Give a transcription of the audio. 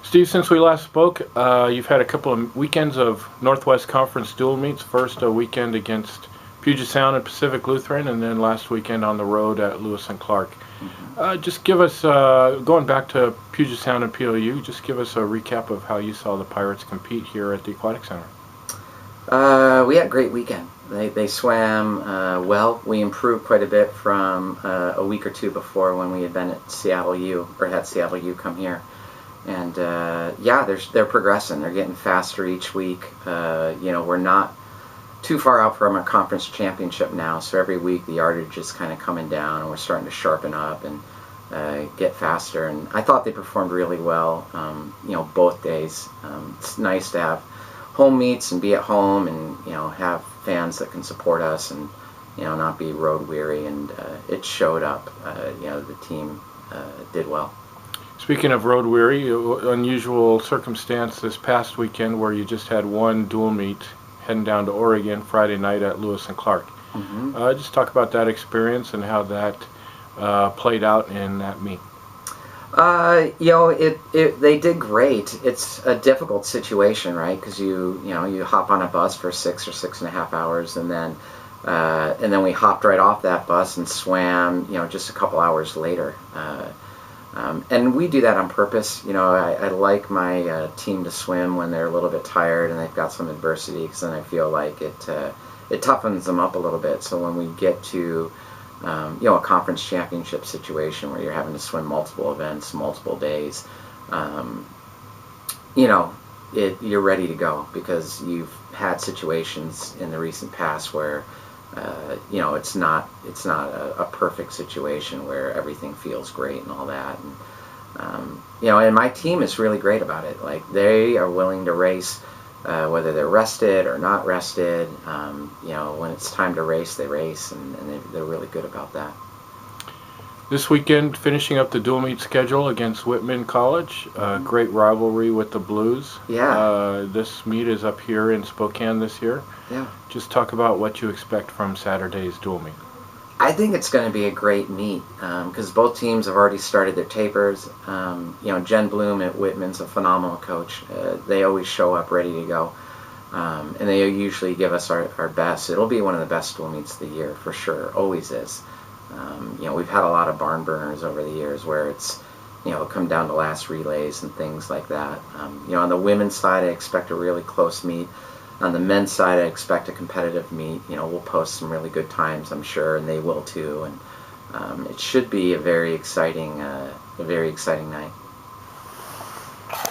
Steve, since we last spoke, you've had a couple of weekends of Northwest Conference dual meets. First, a weekend against Puget Sound and Pacific Lutheran, and then last weekend on the road at Lewis and Clark. Just give us, going back to Puget Sound and PLU, just give us a recap of how you saw the Pirates compete here at the Aquatic Center. We had a great weekend. They swam well. We improved quite a bit from a week or two before when we had been at Seattle U, or had Seattle U come here. And yeah, they're progressing. They're getting faster each week. We're not too far out from a conference championship now, so every week the yardage is kind of coming down, and we're starting to sharpen up and get faster. And I thought they performed really well, both days. It's nice to have home meets and be at home and, have fans that can support us and, not be road weary. And it showed up. The team did well. Speaking of road weary, unusual circumstance this past weekend where you just had one dual meet heading down to Oregon Friday night at Lewis and Clark. Just talk about that experience and how that played out in that meet. They did great. It's a difficult situation, right? Because you hop on a bus for 6 or 6.5 hours, and then we hopped right off that bus and swam, just a couple hours later. And we do that on purpose. I like my team to swim when they're a little bit tired and they've got some adversity, because then I feel like it toughens them up a little bit. So when we get to a conference championship situation where you're having to swim multiple events, multiple days, you're ready to go, because you've had situations in the recent past where it's not a perfect situation where everything feels great and all that. And my team is really great about it. Like, they are willing to race, whether they're rested or not rested. When it's time to race, they race, and they're really good about that. This weekend, finishing up the dual meet schedule against Whitman College. Great rivalry with the Blues. Yeah. This meet is up here in Spokane this year. Yeah. Just talk about what you expect from Saturday's dual meet. I think it's going to be a great meet, because both teams have already started their tapers. Jen Bloom at Whitman's a phenomenal coach. They always show up ready to go, and they usually give us our best. It'll be one of the best dual meets of the year for sure. Always is. We've had a lot of barn burners over the years where it's come down to last relays and things like that. On the women's side, I expect a really close meet. On the men's side, I expect a competitive meet. We'll post some really good times, I'm sure, and they will too. And it should be a very exciting night.